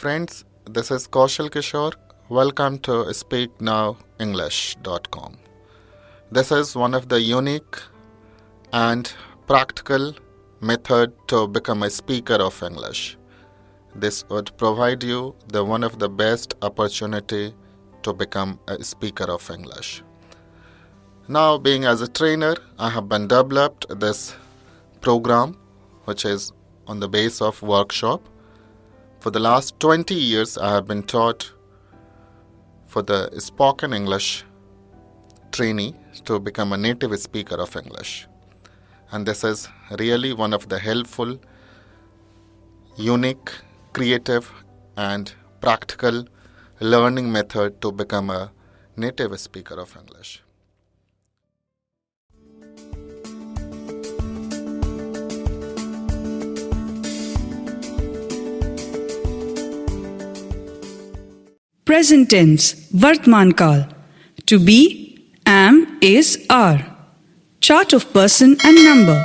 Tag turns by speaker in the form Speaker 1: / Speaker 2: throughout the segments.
Speaker 1: Friends, this is Kaushal Kishore. Welcome to SpeakNowEnglish.com. This is one of the unique and practical method to become a speaker of English. This would provide you one of the best opportunity to become a speaker of English. Now, being as a trainer, I have been developed this program, which is on the base of workshop. For the last 20 years, I have been taught for the spoken English trainee to become a native speaker of English. And this is really one of the helpful, unique, creative, and practical learning method to become a native speaker of English.
Speaker 2: Present tense, Vartman Kal. To be, am, is, are. Chart of person and number.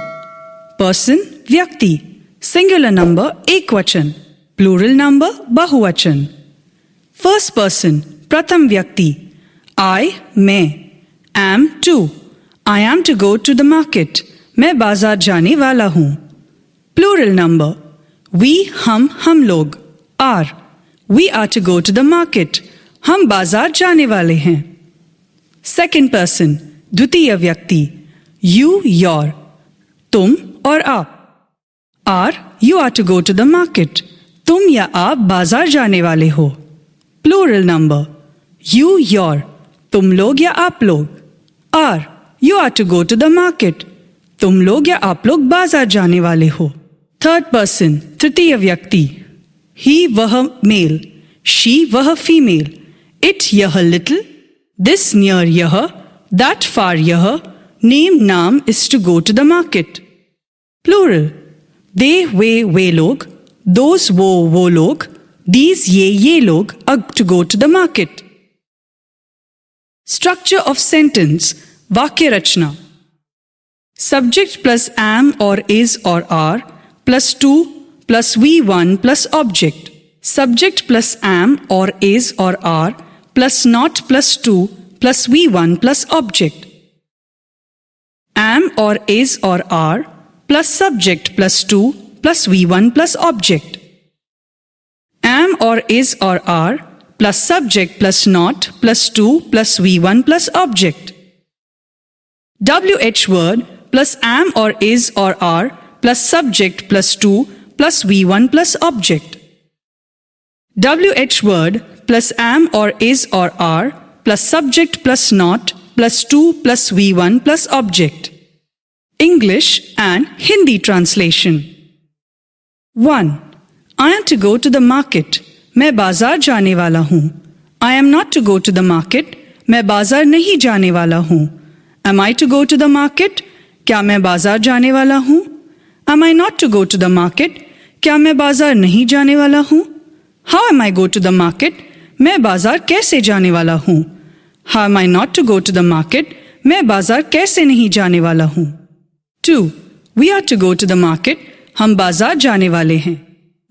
Speaker 2: Person, Vyakti. Singular number, Ekvachan. Plural number, Bahuvachan. First person, Pratham Vyakti. I, मैं. Am, to. I am to go to the market. मैं बाजार जाने वाला हूँ. Plural number. We, हम लोग. Are. We are to go to the market. हम बाजार जाने वाले हैं. Second person, द्वितीय व्यक्ति. You, your. तुम और आप. Are, you are to go to the market. तुम या आप बाजार जाने वाले हो. Plural number. You, your. तुम लोग या आप लोग. Are, you are to go to the market. तुम लोग या आप लोग बाजार जाने वाले हो. Third person, तृतीय व्यक्ति. He, वह मेल. She, वह फीमेल. It, यह little. This, near यह. That, far यह. Name, नाम is to go to the market. Plural. They, वे लोग. Those, वो लोग. These, ये लोग are to go to the market. Structure of sentence. वाक्य रचना. Subject plus am or is or are plus to plus we1 plus object. Subject plus am or is or are plus not plus to plus we1 plus object. Am or is or are plus subject plus to plus we1 plus object. Am or is or are plus subject plus not plus to plus we1 plus object. WH word plus am or is or are plus subject plus to plus we1 plus object. WH word plus am or is or are plus subject plus not plus to plus we1 plus object. English and Hindi translation. 1. I am to go to the market. मैं बाजार जाने वाला हूँ. I am not to go to the market. मैं बाजार नहीं जाने वाला हूँ. Am I to go to the market? क्या मैं बाजार जाने वाला हूँ? Am I not to go to the market? क्या मैं बाजार नहीं जाने वाला हूँ? How am I go to the market? मैं बाजार कैसे जाने वाला हूँ? How am I not to go to the market? मैं बाजार कैसे नहीं जाने वाला हूँ? 2. We are to go to the market. हम बाजार जाने वाले हैं.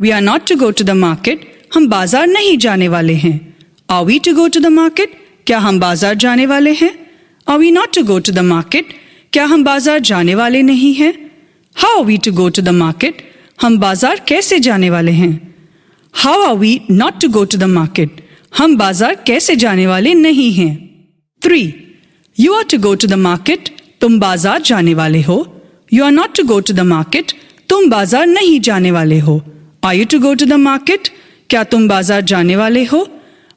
Speaker 2: We are not to go to the market. हम बाजार नहीं जाने वाले हैं. Are we to go to the market? क्या हम बाजार जाने वाले हैं? Are we not to go to the market? क्या हम बाजार जाने वाले नहीं हैं? How are we to go to the market? हम बाजार कैसे जाने वाले हैं? How are we not to go to the market? हम बाजार कैसे जाने वाले नहीं हैं? 3. You are to go to the market. तुम बाजार जाने वाले हो. You are not to go to the market. तुम बाजार नहीं जाने वाले हो. Are you to go to the market? क्या तुम बाजार जाने वाले हो?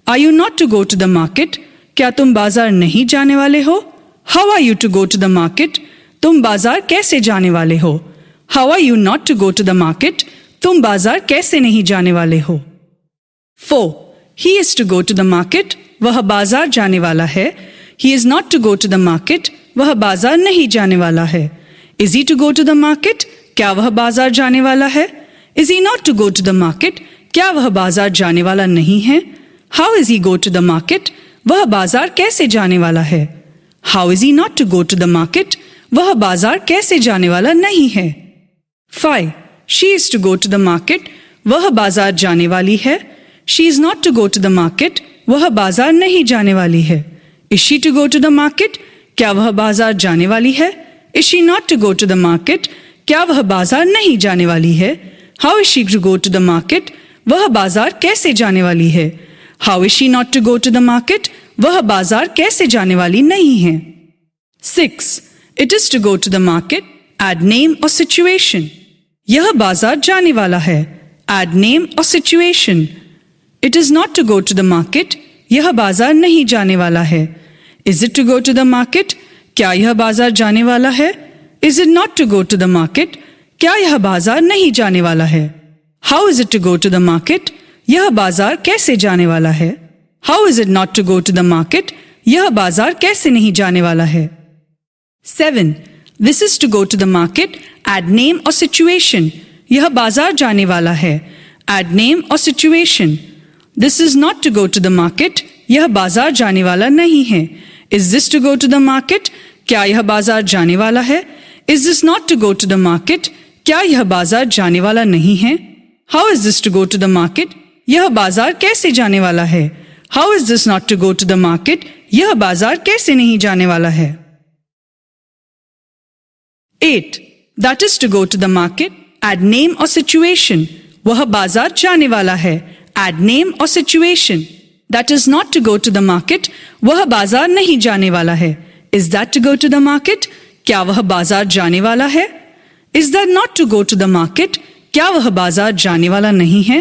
Speaker 2: Are you not to go to the market? क्या तुम बाजार नहीं जाने वाले हो? How are you to go to the market? तुम बाजार कैसे जाने वाले हो? How are you not to go to the market? तुम बाजार कैसे नहीं जाने वाले हो? 4. He is to go to the market. वह बाजार जाने वाला है. He is not to go to the market. वह बाजार नहीं जाने वाला है. Is he to go to the market? क्या वह बाजार जाने वाला है? Is he not to go to the market? क्या वह बाजार जाने वाला नहीं है? How is he go to the market? वह बाजार कैसे जाने वाला है? How is he not to go to the market? वह बाजार कैसे जाने वाला नहीं है? 5. She is to go to the market. वह बाजार जाने वाली है. She is not to go to the market, वह बाजार नहीं जाने वाली है. Is she to go to the market, क्या वह बाजार जाने वाली है? Is she not to go to the market, क्या वह बाजार नहीं जाने वाली है? How is she to go to the market, वह बाजार कैसे जाने वाली है? How is she not to go to the market, वह बाजार कैसे जाने वाली नहीं है? 6. It is to go to the market. Add name or situation. यह बाजार जाने वाला है. Add name or situation. It is not to go to the market. यह बाजार नहीं जाने वाला है. Is it to go to the market? क्या यह बाजार जाने वाला है? Is it not to go to the market? क्या यह बाजार नहीं जाने वाला है? How is it to go to the market? यह बाजार कैसे जाने वाला है? How is it not to go to the market? यह बाजार कैसे नहीं जाने वाला है? 7. This is to go to the market. Add name or situation. यह बाजार जाने वाला है. Add name or situation. This is not to go to the market. यह बाजार जाने वाला नहीं है. Is this to go to the market? क्या यह बाजार जाने वाला है? Is this not to go to the market? क्या यह बाजार जाने वाला नहीं है? How is this to go to the market? यह बाजार कैसे जाने वाला है? How is this not to go to the market? यह बाजार कैसे नहीं जाने वाला है? 8. That is to go to the market. Add name or situation. वह बाजार जाने वाला है. Add name or situation. That is not to go to the market. वह बाजार नहीं जाने वाला है. Is that to go to the market? क्या वह बाजार जाने वाला है? Is that not to go to the market? क्या वह बाजार जाने वाला नहीं है?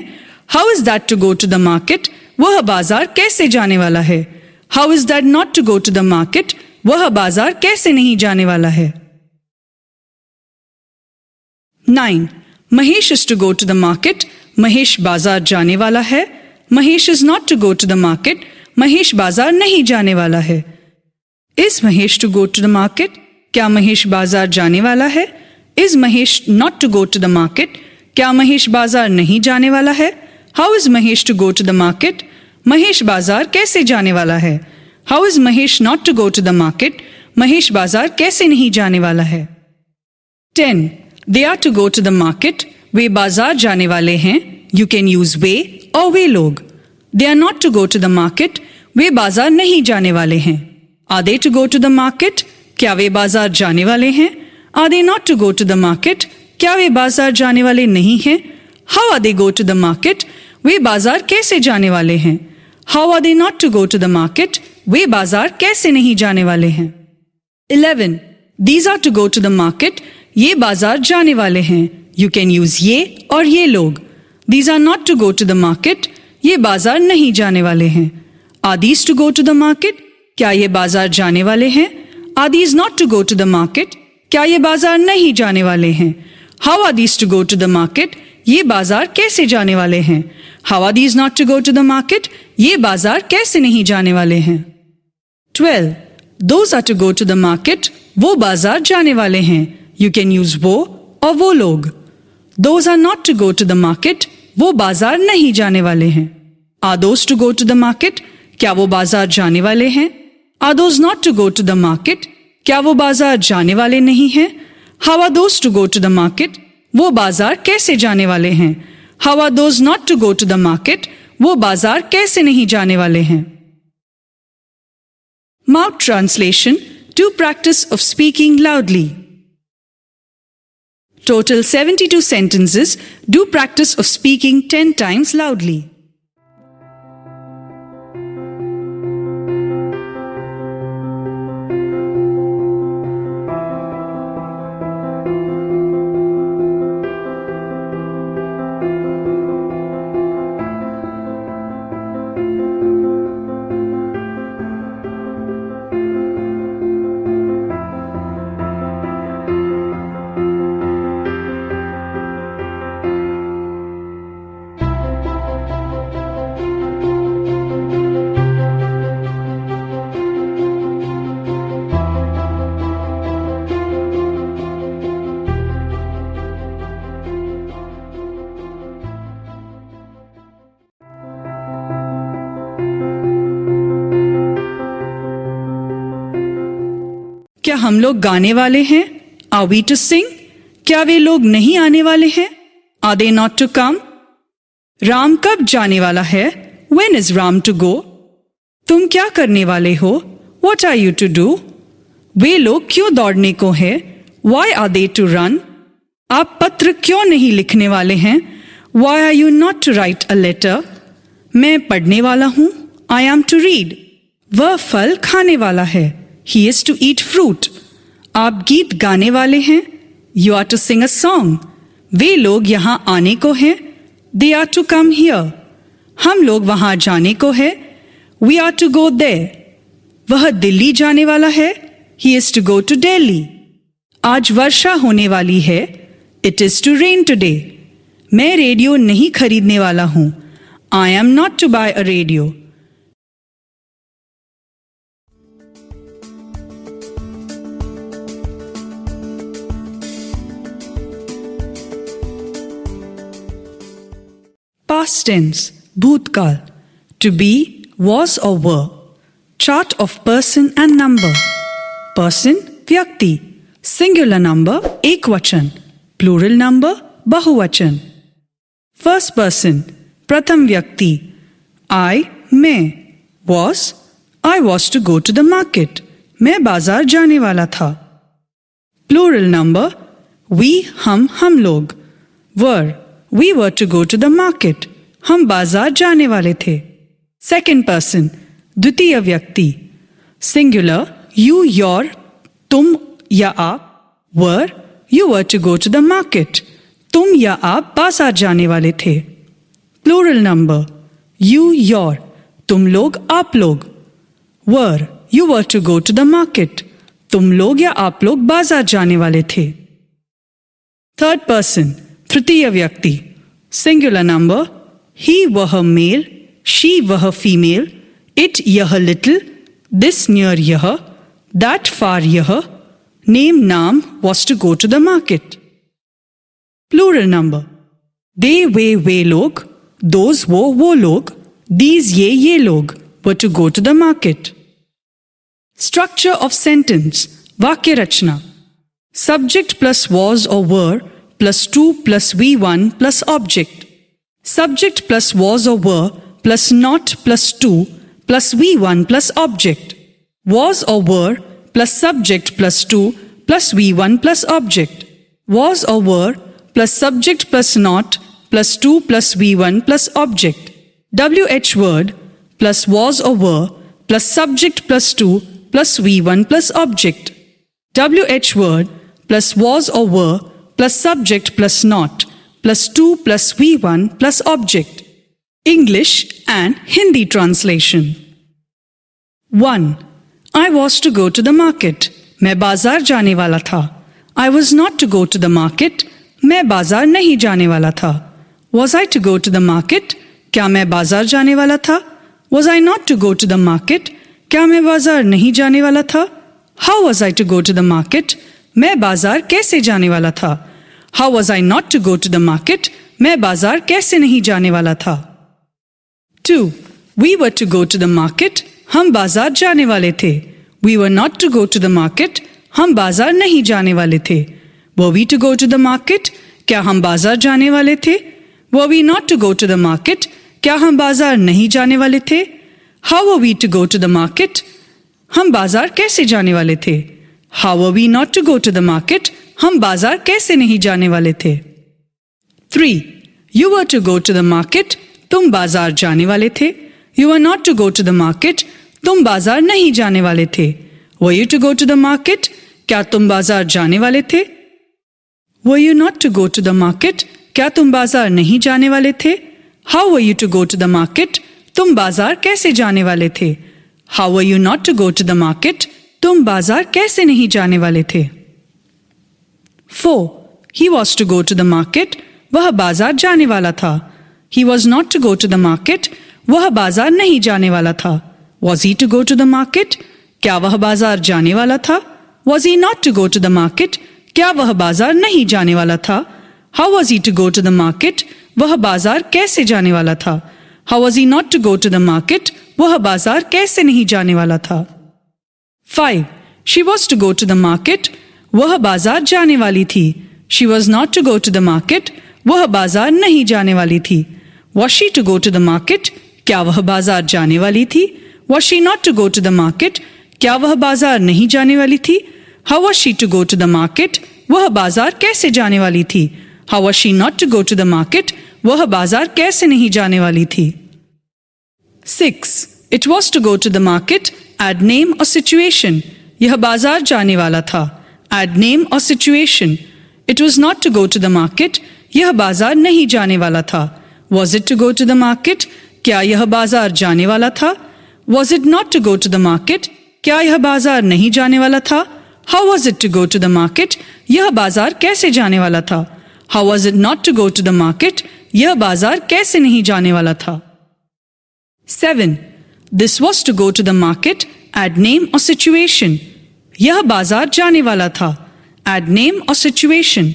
Speaker 2: How is that to go to the market? वह बाजार कैसे जाने वाला है? How is that not to go to the market? वह बाजार कैसे नहीं जाने वाला है? 9. Mahesh is to go to the market. Mahesh बाजार जाने वाला है. Mahesh is not to go to the market. Mahesh बाजार नहीं जाने वाला है. Is Mahesh to go to the market? क्या महेश बाजार जाने वाला है? Is Mahesh not to go to the market? क्या महेश बाजार नहीं जाने वाला है? How is Mahesh to go to the market? Mahesh बाजार कैसे जाने वाला है? How is Mahesh not to go to the market? Mahesh बाजार कैसे नहीं जाने वाला है? 10. They are to go to the market. वे बाजार जाने वाले हैं. You can use वे और वे लोग. They are not to go to the market. वे बाजार नहीं जाने वाले हैं. Are they to go to the market? क्या वे बाजार जाने वाले हैं? Are they not to go to the market? क्या वे बाजार जाने वाले नहीं हैं? How are they go to the market? वे बाजार कैसे जाने वाले हैं? How are they not to go to the market? वे बाजार कैसे नहीं जाने वाले हैं? 11. These are to go to the market. ये बाजार जाने वाले हैं. You can use ये और ये लोग. These are not to go to the market. ये बाजार नहीं जाने वाले हैं. Are these to go to the market? क्या ये बाजार जाने वाले हैं? Are these not to go to the market? क्या ये बाजार नहीं जाने वाले हैं? How are these to go to the market? ये बाजार कैसे जाने वाले हैं? How are these not to go to the market? ये बाजार कैसे नहीं जाने वाले हैं? 12. Those are to go to the market. वो बाजार जाने वाले हैं. You can use वो और वो लोग. Those are not to go to the market. वो बाजार नहीं जाने वाले हैं. Are those to go to the market? क्या वो बाजार जाने वाले हैं? Are those not to go to the market? क्या वो बाजार जाने वाले नहीं हैं? How are those to go to the market? वो बाजार कैसे जाने वाले हैं? How are those not to go to the market? वो बाजार कैसे नहीं जाने वाले हैं? Mouth translation to practice of speaking loudly. Total 72 sentences. Do practice of speaking 10 times loudly. क्या हम लोग गाने वाले हैं? Are we to sing? क्या वे लोग नहीं आने वाले हैं? Are they not to come? Ram कब जाने वाला है? When is Ram to go? तुम क्या करने वाले हो? What are you to do? वे लोग क्यों दौड़ने को है? Why are they to run? आप पत्र क्यों नहीं लिखने वाले हैं? Why are you not to write a letter? मैं पढ़ने वाला हूँ. I am to read. वह फल खाने वाला है. He is to eat fruit. आप गीत गाने वाले हैं. You are to sing a song. वे लोग यहाँ आने को हैं. They are to come here. हम लोग वहाँ जाने को है. We are to go there. वह दिल्ली जाने वाला है. He is to go to Delhi. आज वर्षा होने वाली है. It is to rain today. मैं रेडियो नहीं खरीदने वाला हूँ. I am not to buy a radio. Past tense, भूतकाल. To be, was or were. Chart of person and number. Person, व्यक्ति. Singular number, एकवचन. Plural number, बहुवचन. First person, प्रथम व्यक्ति. I, मैं. Was, I was to go to the market. मैं बाजार जाने वाला था. Plural number, we, हम लोग. Were, we were to go to the market. हम बाजार जाने वाले थे. Second person, द्वितीय व्यक्ति. Singular, you, your, तुम या आप. Were, you were to go to the market. तुम या आप बाजार जाने वाले थे. Plural number, you, your, तुम लोग, आप लोग. Were, you were to go to the market. तुम लोग या आप लोग बाजार जाने वाले थे. Third person, तृतीय व्यक्ति. Singular number, he वह मेल, she वह फीमेल, it यह लिटिल, this near यह, that far यह, name नाम was to go to the market. Plural number, they वे लोग, those वो लोग, these ये लोग were to go to the market. Structure of sentence, वाक्य रचना. Subject plus was or were plus to plus V1 plus object. Subject plus was or were plus not plus to plus V1 plus object. Was or were plus subject plus to plus V1 plus object. Was or were plus subject plus not plus to plus V1 plus object. WH word plus was or were plus subject plus to plus V1 plus object. WH word plus was or were plus subject plus not plus to plus V1 plus object. English and Hindi translation. 1. I was to go to the market. मैं बाजार जाने वाला था. I was not to go to the market. मैं बाजार नहीं जाने वाला था. Was I to go to the market? क्या मैं बाजार जाने वाला था? Was I not to go to the market? क्या मैं बाजार नहीं जाने वाला था? How was I to go to the market? मैं बाजार कैसे जाने वाला था? How was I not to go to the market? मैं बाजार कैसे नहीं जाने वाला था? 2. We were to go to the market. हम बाजार जाने वाले थे. We were not to go to the market. हम बाजार नहीं जाने वाले थे. Were we to go to the market? क्या हम बाजार जाने वाले थे? Were we not to go to the market? क्या हम बाजार नहीं जाने वाले थे? How were we to go to the market? हम बाजार कैसे जाने वाले थे? How were we not to go to the market? हम बाजार कैसे नहीं जाने वाले थे? 3. You were to go to the market. तुम बाजार जाने वाले थे. You were not to go to the market. तुम बाजार नहीं जाने वाले थे. Were you to go to the market? क्या तुम बाजार जाने वाले थे? Were you not to go to the market? क्या तुम बाजार नहीं जाने वाले थे? How were you to go to the market? तुम बाजार कैसे जाने वाले थे? How were you not to go to the market? तुम बाजार कैसे नहीं जाने वाले थे? 4. He was to go to the market. वह बाजार जाने वाला था. He was not to go to the market. वह बाजार नहीं जाने वाला था. Was he to go to the market? क्या वह बाजार जाने वाला था? Was he not to go to the market? क्या वह बाजार नहीं जाने वाला था? How was he to go to the market? वह बाजार कैसे जाने वाला था? How was he not to go to the market? वह बाजार कैसे नहीं जाने वाला था? 5. She was to go to the market. वह बाजार जाने वाली थी. She was not to go to the market. वह बाजार नहीं जाने वाली थी. Was she to go to the market? क्या वह बाजार जाने वाली थी? Was she not to go to the market? क्या वह बाजार नहीं जाने वाली थी? How was she to go to the market? वह बाजार कैसे जाने वाली थी? How was she not to go to the market? वह बाजार कैसे नहीं जाने वाली थी? 6. It was to go to the market. Add name or situation. यह बाजार जाने वाला था. Add name or situation. It was not to go to the market. यह बाजार नहीं जाने वाला था. Was it to go to the market? क्या यह बाजार जाने वाला था? Was it not to go to the market? क्या यह बाजार नहीं जाने वाला था? How was it to go to the market? यह बाजार कैसे जाने वाला था? How was it not to go to the market? यह बाजार कैसे नहीं जाने वाला था? 7. This was to go to the market. Add name or situation. यह बाजार जाने वाला था. Add name or situation.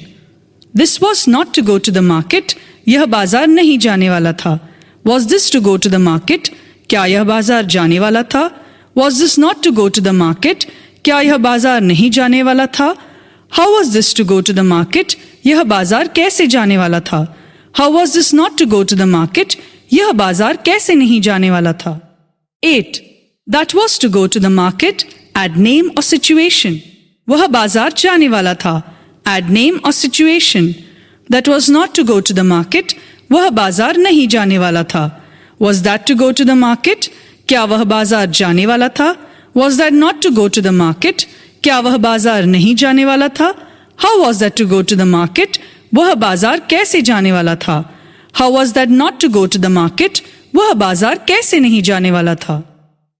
Speaker 2: This was not to go to the market. यह बाजार नहीं जाने वाला था. Was this to go to the market? क्या यह बाजार जाने वाला था? Was this not to go to the market? क्या यह बाजार नहीं जाने वाला था? How was this to go to the market? यह बाजार कैसे जाने वाला था? How was this not to go to the market? यह बाजार कैसे नहीं जाने वाला था? 8. That was to go to the market. Add name or situation. वह बाजार जाने वाला था. Add name or situation. That was not to go to the market. वह बाजार नहीं जाने वाला था. Was that to go to the market? क्या वह बाजार जाने वाला था? Was that not to go to the market? क्या वह बाजार नहीं जाने वाला था? How was that to go to the market? वह बाजार कैसे जाने वाला था? How was that not to go to the market? वह बाजार कैसे नहीं जाने वाला था?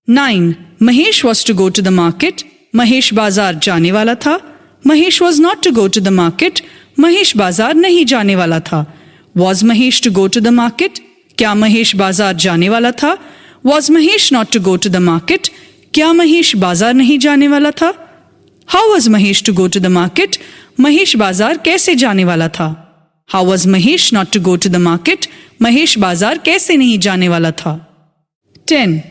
Speaker 2: 9. Mahesh was to go to the market. Mahesh बाजार जाने वाला था. Mahesh was not to go to the market. Mahesh बाजार नहीं जाने वाला था. Was Mahesh to go to the market? क्या महेश बाजार जाने वाला था? Was Mahesh not to go to the market? क्या महेश बाजार नहीं जाने वाला था? How was Mahesh to go to the market? Mahesh बाजार कैसे जाने वाला था? How was Mahesh not to go to the market? Mahesh बाजार कैसे नहीं जाने वाला था? 10.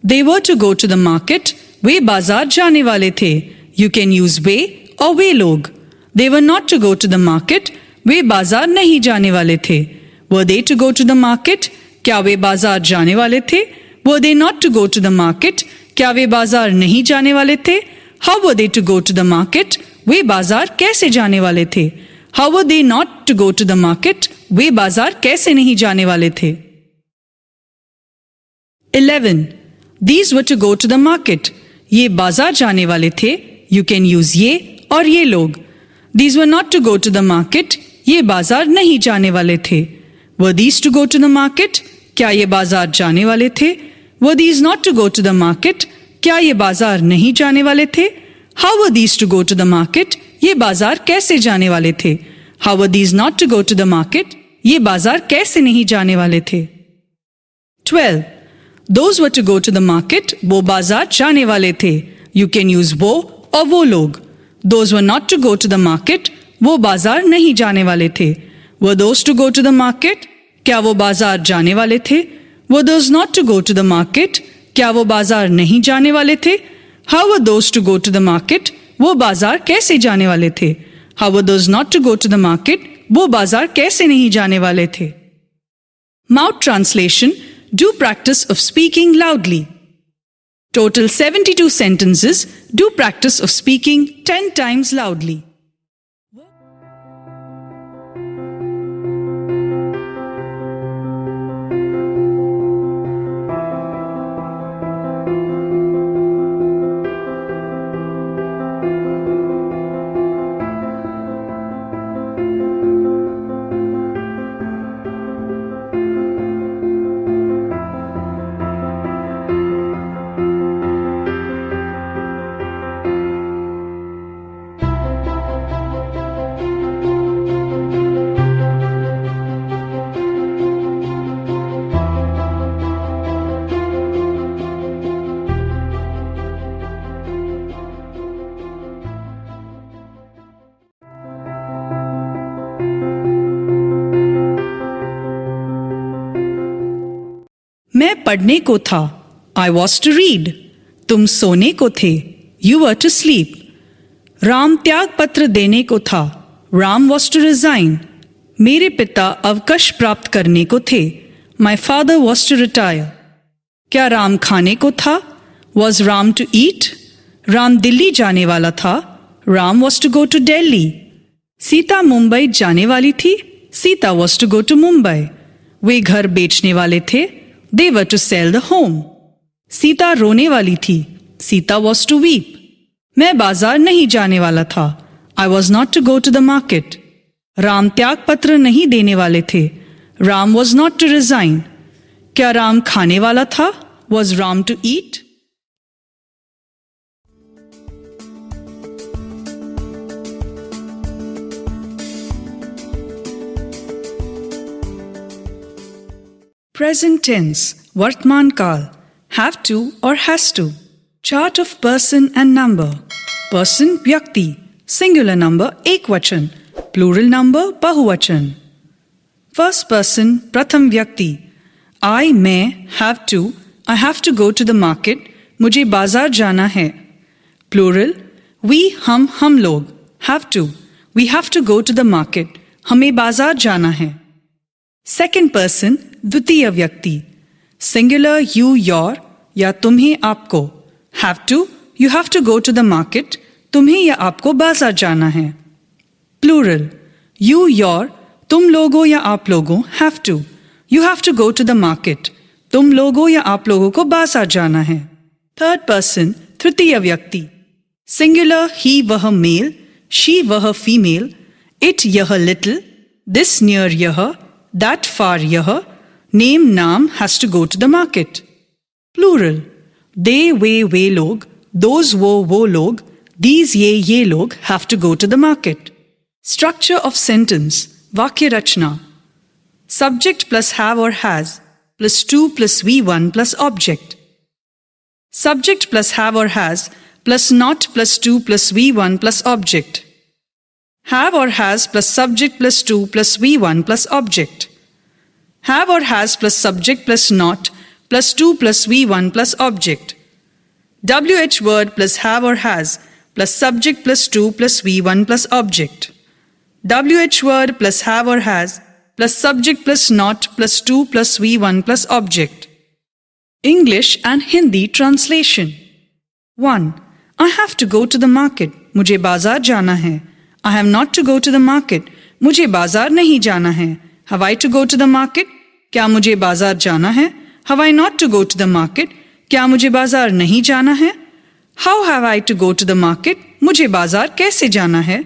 Speaker 2: They were to go to the market. वे बाजार जाने वाले थे. You can use वे और वे लोग. They were not to go to the market. वे बाजार नहीं जाने वाले थे. Were they to go to the market? क्या वे बाजार जाने वाले थे? Were they not to go to the market? क्या वे बाजार नहीं जाने वाले थे? How were they to go to the market? वे बाजार कैसे जाने वाले थे? How were they not to go to the market? वे बाजार कैसे नहीं जाने वाले थे? 11. These were to go to the market. ये बाजार जाने वाले थे. You can use ये और ये लोग. These were not to go to the market. ये बाजार नहीं जाने वाले थे. Were these to go to the market? क्या ये बाजार जाने वाले थे? Were these not to go to the market? क्या ये बाजार नहीं जाने वाले थे? How were these to go to the market? ये बाजार कैसे जाने वाले थे? How were these not to go to the market? ये बाजार कैसे नहीं जाने वाले थे? 12. Those were to go to the market. वो बाजार जाने वाले थे. You can use वो और वो लोग. Those were not to go to the market. वो बाजार नहीं जाने वाले थे. Were those to go to the market? क्या वो बाजार जाने वाले थे? Were those not to go to the market? क्या वो बाजार नहीं जाने वाले थे? How were those to go to the market? वो बाजार कैसे जाने वाले थे? How were those not to go to the market? वो बाजार कैसे नहीं जाने वाले थे? Mouth translation. Do practice of speaking loudly. Total 72 sentences. Do practice of speaking 10 times loudly. मैं पढ़ने को था. I was to read. तुम सोने को थे. You were to sleep. Ram त्याग पत्र देने को था. Ram was to resign. मेरे पिता अवकाश प्राप्त करने को थे. My father was to retire. क्या राम खाने को था? Was Ram to eat? Ram Delhi जाने वाला था. Ram was to go to Delhi. Sita Mumbai जाने वाली थी. Sita was to go to Mumbai. वे घर बेचने वाले थे. They were to sell the home. Sita रोने वाली थी. Sita was to weep. मैं बाजार नहीं जाने वाला था. I was not to go to the market. Ram त्याग पत्र नहीं देने वाले थे. Ram was not to resign. क्या राम खाने वाला था? Was Ram to eat? Present tense, Vartman Kal, have to or has to. Chart of person and number. Person, Vyakti. Singular number, Ekvachan. Plural number, Bahuvachan. First person, Pratham Vyakti. I, मैं, have to. I have to go to the market. मुझे बाजार जाना है. Plural, we, हम लोग. Have to. We have to go to the market. हमें बाजार जाना है. Second person, द्वितीय व्यक्ति. Singular, you, your, या तुम्हें, आपको. Have to, you have to go to the market. तुम्हें या आपको बाजार जाना है. Plural, you, your, तुम लोगों या आप लोगों. Have to, you have to go to the market. तुम लोगों या आप लोगों को बाजार जाना है. Third person, तृतीय व्यक्ति. Singular, he, वह male, she, वह female, it, यह little, this near यह, that far यह, name नाम has to go to the market. Plural, they, वे लोग, those वो लोग, these ये लोग have to go to the market. Structure of sentence, वाक्य रचना. Subject plus have or has, plus to plus V1 plus object. Subject plus have or has, plus not plus to plus V1 plus object. Have or has plus subject plus to plus V1 plus object. Have or has plus subject plus not plus to plus V1 plus object. WH word plus have or has plus subject plus to plus V1 plus object. WH word plus have or has plus subject plus not plus to plus V1 plus object. English and Hindi translation. 1. I have to go to the market. मुझे बाजार जाना है. I have not to go to the market. मुझे बाजार नहीं जाना है. Have I to go to the market? क्या मुझे बाजार जाना है? Have I not to go to the market? क्या मुझे बाजार नहीं जाना है? How have I to go to the market? मुझे बाजार कैसे जाना है?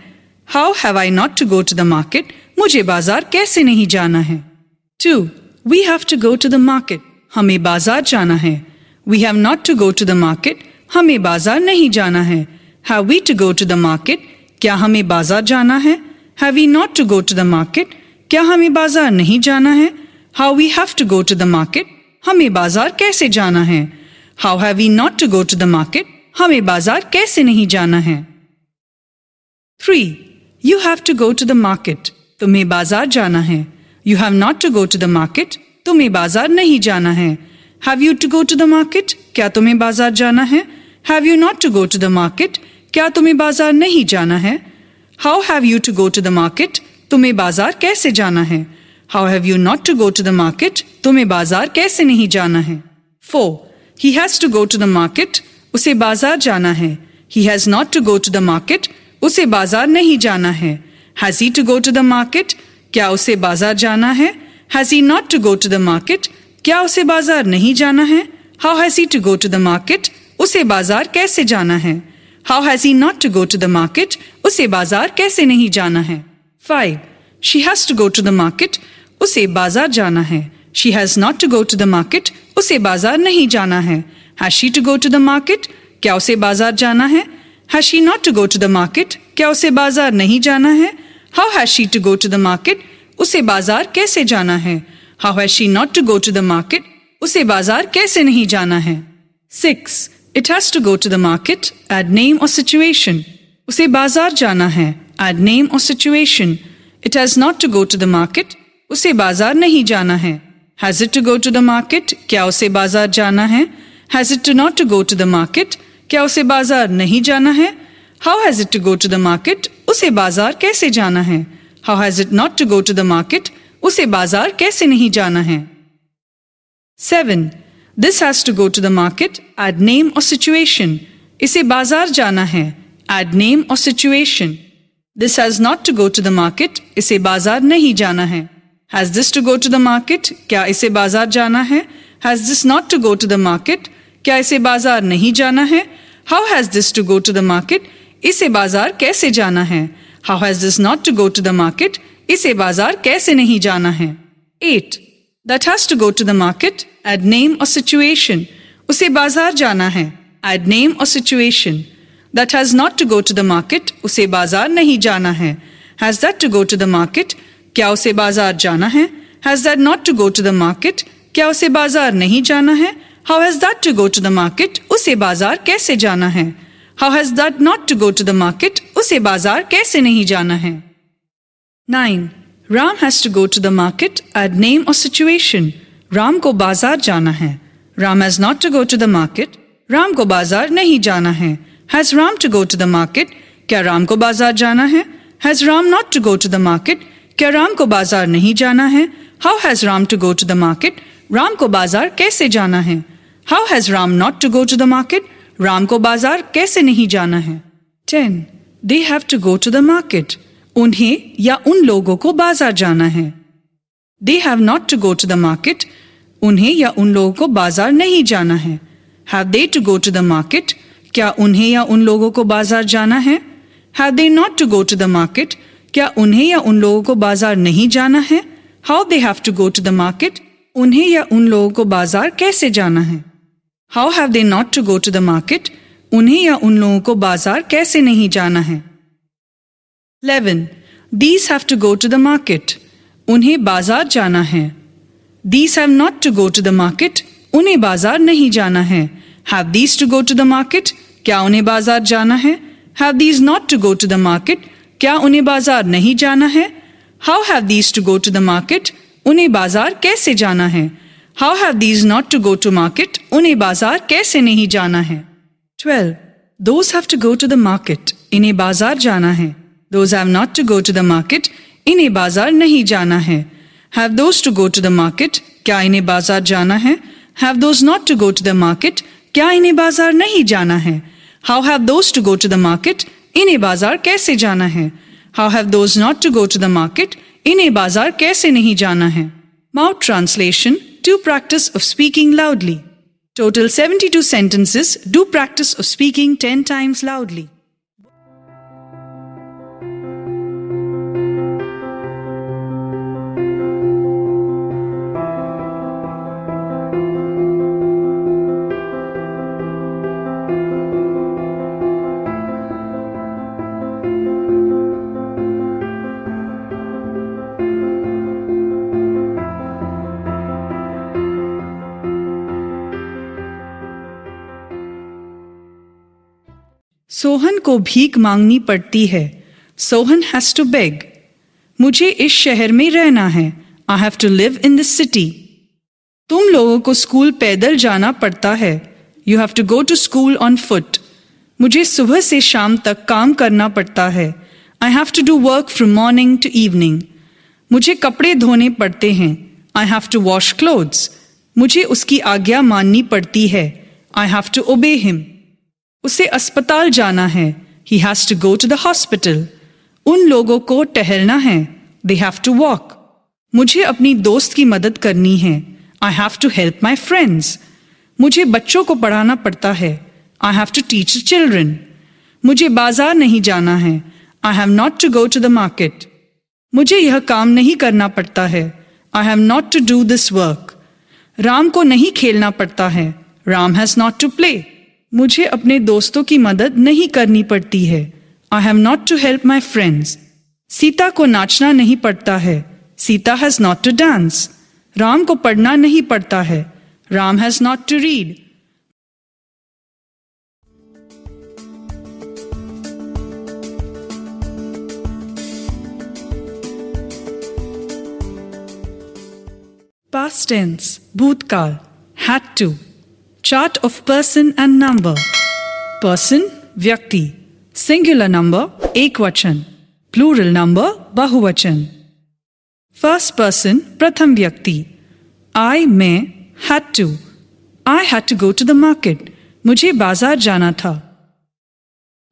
Speaker 2: How have I not to go to the market? मुझे बाजार कैसे नहीं जाना है? 2. We have to go to the market. हमें बाजार जाना है. We have not to go to the market. हमें बाजार नहीं जाना है. Have we to go to the market? क्या हमें बाजार जाना है? Have we not to go to the market? क्या हमें बाजार नहीं जाना है? How we have to go to the market? हमें बाजार कैसे जाना है? How have we not to go to the market? हमें बाजार कैसे नहीं जाना है? 3. You have to go to the market. तुम्हें बाजार जाना है. You have not to go to the market. तुम्हें बाजार नहीं जाना है. Have you to go to the market? क्या तुम्हें बाजार जाना है? Have you not to go to the market? क्या तुम्हें बाजार नहीं जाना है? How have you to go to the market? तुम्हें बाजार कैसे जाना है? How have you not to go to the market? तुम्हें बाजार कैसे नहीं जाना है? 4. He has to go to the market. उसे बाजार जाना है. He has not to go to the market. उसे बाजार नहीं जाना है. Has he to go to the market? क्या उसे बाजार जाना है? Has he not to go to the market? क्या उसे बाजार नहीं जाना है? How has he to go to the market? उसे बाजार कैसे जाना है? How has he not to go to the market? उसे बाजार कैसे नहीं जाना है? 5. She has to go to the market. उसे बाजार जाना है. She has not to go to the market. उसे बाजार नहीं जाना है. Has she to go to the market? क्या उसे बाजार जाना है? Has she not to go to the market? क्या उसे बाजार नहीं जाना है? How has she to go to the market? उसे बाजार कैसे जाना है? How has she not to go to the market? उसे बाजार कैसे नहीं जाना है? 6. It has to go to the market. Add name or situation. उसे बाजार जाना है. Add name or situation. It has not to go to the market. उसे बाजार नहीं जाना है. Has it to go to the market? क्या उसे बाजार जाना है? Has it to not to go to the market? क्या उसे बाजार नहीं जाना है? How has it to go to the market? उसे बाजार कैसे जाना है? How has it not to go to the market? उसे बाजार कैसे नहीं जाना है? 7. This has to go to the market. Add name or situation. इसे बाजार जाना है. Add name or situation. This has not to go to the market. इसे बाजार नहीं जाना है. Has this to go to the market? क्या इसे बाजार जाना है? Has this not to go to the market? क्या इसे बाजार नहीं जाना है? How has this to go to the market? इसे बाजार कैसे जाना है? How has this not to go to the market? इसे बाजार कैसे नहीं जाना है? 8. That has to go to the market. Add name or situation. उसे बाजार जाना है. Add name or situation. That has not to go to the market. उसे बाजार नहीं जाना है. Has that to go to the market? क्या उसे बाजार जाना है? Has that not to go to the market? क्या उसे बाजार नहीं जाना है? How has that to go to the market? उसे बाजार कैसे जाना है? How has that not to go to the market? उसे बाजार कैसे नहीं जाना है? 9. Ram has to go to the market. Add name or situation. Ram को बाजार जाना है. Ram has not to go to the market. Ram को बाजार नहीं जाना है. Has Ram to go to the market? क्या राम को बाजार जाना है? Has Ram not to go to the market? क्या राम को बाजार नहीं जाना है? How has Ram to go to the market? Ram को बाजार कैसे जाना है? How has Ram not to go to the market? Ram को बाजार कैसे नहीं जाना है? 10. They have to go to the market. उन्हें या उन लोगों को बाजार जाना है. They have not to go to the market. उन्हें या उन लोगों को बाजार नहीं जाना है. Have they to go to the market? क्या उन्हें या उन लोगों को बाजार जाना है? Have they not to go to the market? क्या उन्हें या उन लोगों को बाजार नहीं जाना है? How they have to go to the market? उन्हें या उन लोगों को बाजार कैसे जाना है? How have they not to go to the market? उन्हें या उन लोगों को बाजार कैसे नहीं जाना है? 11. These have to go to the market. उन्हें बाजार जाना है. These have not to go to the market. उन्हें बाजार नहीं जाना है. Have these to go to the market? क्या उन्हें बाजार जाना है? Have these not to go to the market? क्या उन्हें बाजार नहीं जाना है? How have these to go to the market? उन्हें बाजार कैसे जाना है? How have these not to go to market? उन्हें बाजार कैसे नहीं जाना है? 12. Those have to go to the market. इन्हें बाजार जाना है. Those have not to go to the market. इन्हें बाजार नहीं जाना है. Have those to go to the market? क्या इन्हें बाजार जाना है? Have those not to go to the market? क्या इन्हें बाजार नहीं जाना है? How have those to go to the market? इन्हें बाजार कैसे जाना है? How have those not to go to the market? इन्हें बाजार कैसे नहीं जाना है? Mouth translation. Do practice of speaking loudly. Total 72 sentences. Do practice of speaking 10 times loudly. Sohan को भीख मांगनी पड़ती है. Sohan has to beg. मुझे इस शहर में रहना है. I have to live in this city. तुम लोगों को स्कूल पैदल जाना पड़ता है. You have to go to school on foot. मुझे सुबह से शाम तक काम करना पड़ता है. I have to do work from morning to evening. मुझे कपड़े धोने पड़ते हैं. I have to wash clothes. मुझे उसकी आज्ञा माननी पड़ती है. I have to obey him. उसे अस्पताल जाना है. He has to go to the hospital. उन लोगों को टहलना है. They have to walk. मुझे अपनी दोस्त की मदद करनी है. I have to help my friends. मुझे बच्चों को पढ़ाना पड़ता है. I have to teach the children. मुझे बाजार नहीं जाना है. I have not to go to the market. मुझे यह काम नहीं करना पड़ता है. I have not to do this work. Ram को नहीं खेलना पड़ता है. Ram has not to play. मुझे अपने दोस्तों की मदद नहीं करनी पड़ती है. I have not to help my friends. Sita को नाचना नहीं पड़ता है. Sita has not to dance. Ram को पढ़ना नहीं पड़ता है. Ram has not to read. Past tense, भूतकाल, had to. Chart of person and number. Person, व्यक्ति. Singular number, एकवचन. Plural number, बहुवचन. First person, प्रथम व्यक्ति. I, मैं. had to. I had to go to the market. मुझे बाजार जाना था.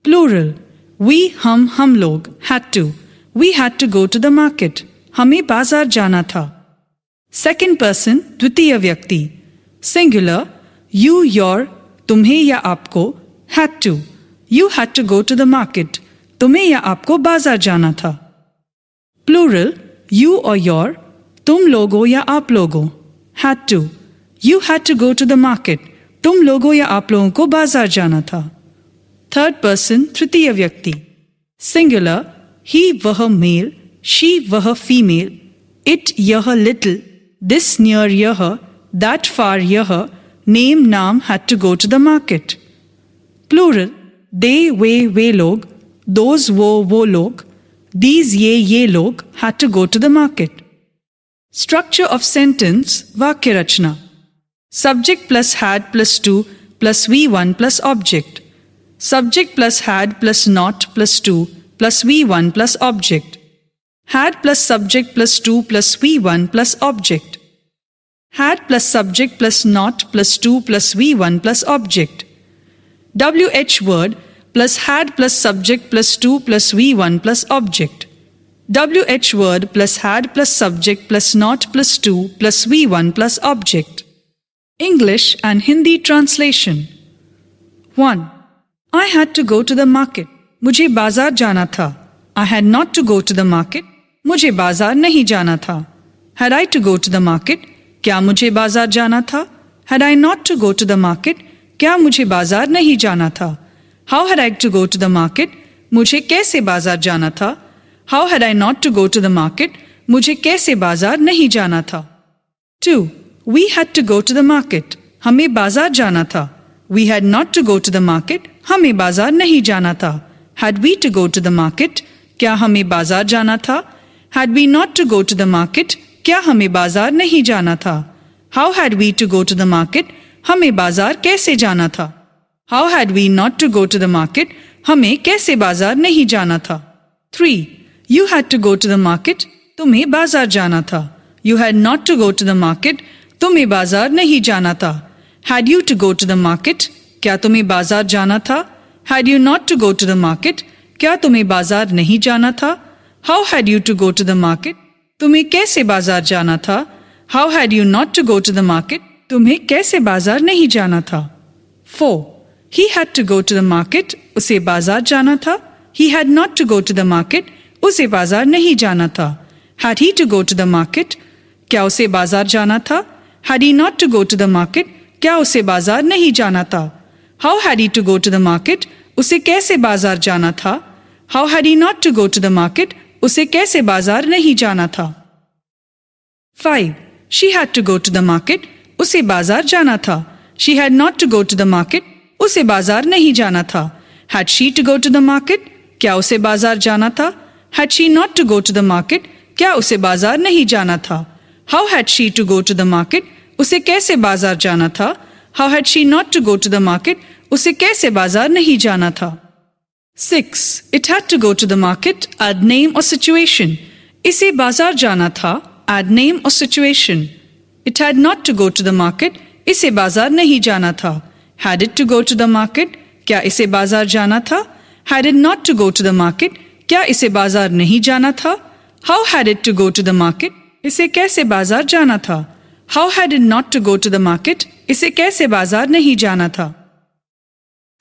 Speaker 2: Plural. We हम लोग had to. We had to go to the market. हमें बाजार जाना था. Second person द्वितीय व्यक्ति. Singular. You your तुम्हें या आपको had to. You had to go to the market. तुम्हें या आपको बाजार जाना था. Plural. You or your तुम लोगों या आप लोगों had to. You had to go to the market. तुम लोगों या आप लोगों को बाजार जाना था. Third person तृतीय व्यक्ति. Singular. He वह male. She वह female. It यह little. This near यह. That far यह. Name नाम had to go to the market. Plural. They वे लोग. Those वो लोग. These ये लोग had to go to the market. Structure of sentence वाक्य रचना. Subject plus had plus to plus V1 plus object. Subject plus had plus not plus to plus V1 plus object. Had plus subject plus to plus V1 plus object. Had plus subject plus not plus to plus V1 plus object. WH word plus had plus subject plus to plus V1 plus object. WH word plus had plus subject plus not plus to plus V1 plus object. English and Hindi translation. 1. I had to go to the market. मुझे बाजार जाना था. I had not to go to the market. मुझे बाजार नहीं जाना था. Had I to go to the market? क्या मुझे बाजार जाना था? Had I not to go to the market? क्या मुझे बाजार नहीं जाना था? How had I to go to the market? मुझे कैसे बाजार जाना था? How had I not to go to the market? मुझे कैसे बाजार नहीं जाना था? 2. We had to go to the market. हमें बाजार जाना था. We had not to go to the market. हमें बाजार नहीं जाना था. Had we to go to the market? क्या हमें बाजार जाना था? Had we not to go to the market? क्या हमें बाजार नहीं जाना था? How had we to go to the market? हमें बाजार कैसे जाना था? How had we not to go to the market? हमें कैसे बाजार नहीं जाना था? 3. You had to go to the market. तुम्हें बाजार जाना था. You had not to go to the market. तुम्हें बाजार नहीं जाना था. Had you to go to the market? क्या तुम्हें बाजार जाना था? Had you not to go to the market? क्या तुम्हें बाजार नहीं जाना था? How had you to go to the market? तुम्हें कैसे बाजार जाना था? How had you not to go to the market? तुम्हें कैसे बाजार नहीं जाना था? 4. He had to go to the market. उसे बाजार जाना था. He had not to go to the market. उसे बाजार नहीं जाना था. Had he to go to the market? क्या उसे बाजार जाना था? Had he not to go to the market? क्या उसे बाजार नहीं जाना था? How had he to go to the market? उसे कैसे बाजार जाना था? How had he not to go to the market? उसे कैसे बाजार नहीं जाना था? 5. She had to go to the market. उसे बाजार जाना था. She had not to go to the market. उसे बाजार नहीं जाना था. Had she to go to the market? क्या उसे बाजार जाना था? Had she not to go to the market? क्या उसे बाजार नहीं जाना था? How had she to go to the market? उसे कैसे बाजार जाना था? How had she not to go to the market? उसे कैसे बाजार नहीं जाना था? 6. It had to go to the market. Add name or situation. इसे बाजार जाना था. Add name or situation. It had not to go to the market. इसे बाजार नहीं जाना था. Had it to go to the market? क्या इसे बाजार जाना था? Had it not to go to the market? क्या इसे बाजार नहीं जाना था? How had it to go to the market? इसे कैसे बाजार जाना था? How had it not to go to the market? इसे कैसे बाजार नहीं जाना था?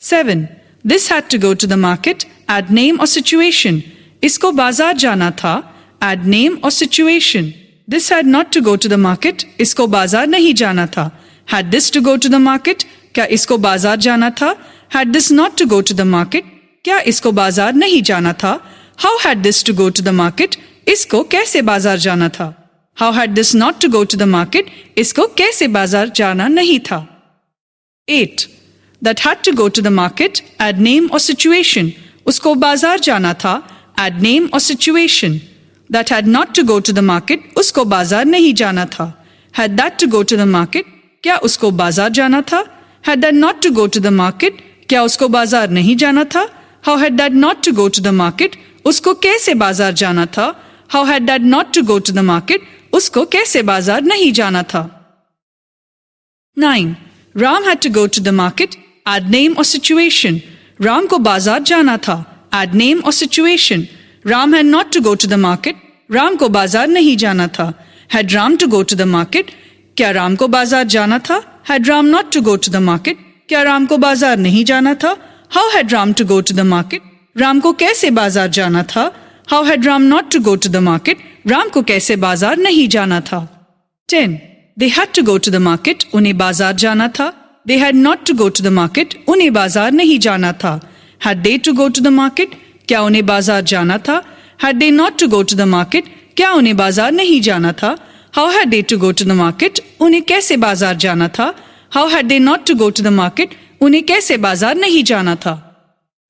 Speaker 2: 7. This had to go to the market. Add name or situation. इसको बाजार जाना था. Add name or situation. This had not to go to the market. इसको बाजार नहीं जाना था. Had this to go to the market? क्या इसको बाजार जाना था? Had this not to go to the market? क्या इसको बाजार नहीं जाना था? How had this to go to the market? इसको कैसे बाजार जाना था? How had this not to go to the market? इसको कैसे बाजार जाना नहीं था? 8. That had to go to the market. Add name or situation. उसको बाजार जाना था. Add name or situation. That had not to go to the market. उसको बाजार नहीं जाना था. Had that to go to the market. क्या उसको बाजार जाना था? Had that not to go to the market. क्या उसको बाजार नहीं जाना था? How had that not to go to the market? उसको कैसे बाजार जाना था? How had that not to go to the market? उसको कैसे बाजार नहीं जाना था? 9. Ram had to go to the market. Add name or situation. Ram को बाजार जाना था. Add name or situation. Ram had not to go to the market. Ram को बाजार नहीं जाना था. Had Ram to go to the market? क्या राम को बाजार जाना था? Had Ram not to go to the market? क्या राम को बाजार नहीं जाना था? How had Ram to go to the market? Ram को कैसे बाजार जाना था? How had Ram not to go to the market? Ram को कैसे बाजार नहीं जाना था? 10. They had to go to the market. उन्हें बाजार जाना था. They had not to go to the market. उन्हें बाजार नहीं जाना था. Had they to go to the market? क्या उन्हें बाजार जाना था? Had they not to go to the market? क्या उन्हें बाजार नहीं जाना था? How had they to go to the market? उन्हें कैसे बाजार जाना था? How had they not to go to the market? उन्हें कैसे बाजार नहीं जाना था?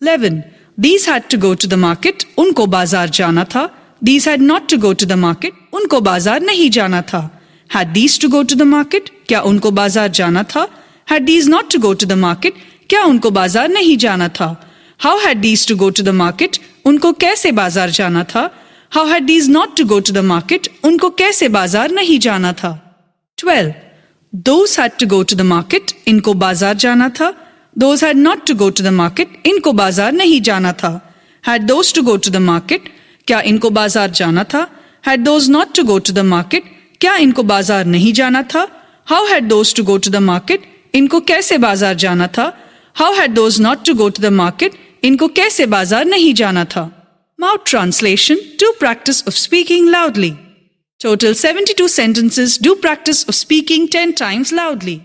Speaker 2: 11. These had to go to the market. उनको बाजार जाना था. These had not to go to the market. उनको बाजार नहीं जाना था. Had these to go to the market? क्या उनको बाजार जाना था? Had these not to go to the market? क्या उनको बाजार नहीं जाना था? How had these to go to the market? उनको कैसे बाजार जाना था? How had these not to go to the market? उनको कैसे बाजार नहीं जाना था? 12. Those had to go to the market. इनको बाजार जाना था. Those had not to go to the market. इनको बाजार नहीं जाना था. Had those to go to the market? क्या इनको बाजार जाना था? Had those not to go to the market? क्या इनको बाजार नहीं जाना था? How had those to go to the market? इनको कैसे बाजार जाना था? How had those not to go to the market? इनको कैसे बाजार नहीं जाना था? Mouth translation. Do practice of speaking loudly. Total 72 sentences. Do practice of speaking 10 times loudly.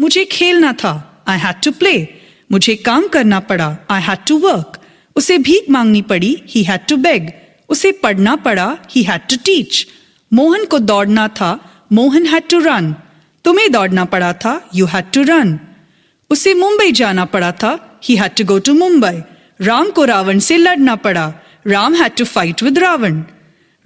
Speaker 2: मुझे खेलना था. I had to play. मुझे काम करना पड़ा. I had to work. उसे भीख मांगनी पड़ी. He had to beg. उसे पढ़ना पड़ा. He had to teach. Mohan को दौड़ना था. Mohan had to run. तुम्हें दौड़ना पड़ा था. You had to run. उसे मुंबई जाना पड़ा था. He had to go to Mumbai. Ram को रावण से लड़ना पड़ा. Ram had to fight with Ravan.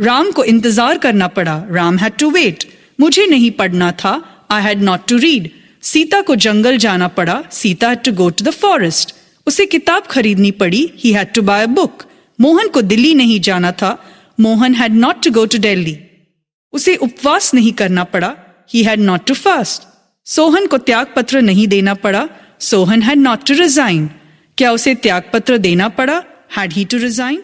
Speaker 2: Ram को इंतजार करना पड़ा. Ram had to wait. मुझे नहीं पढ़ना था. I had not to read. Sita को जंगल जाना पड़ा. Sita had to go to the forest. उसे किताब खरीदनी पड़ी. He had to buy a book. Mohan को दिल्ली नहीं जाना था. Mohan had not to go to Delhi. उसे उपवास नहीं करना पड़ा. He had not to fast. Sohan को त्याग पत्र नहीं देना पड़ा. Sohan had not to resign. क्या उसे त्याग पत्र देना पड़ा? Had he to resign?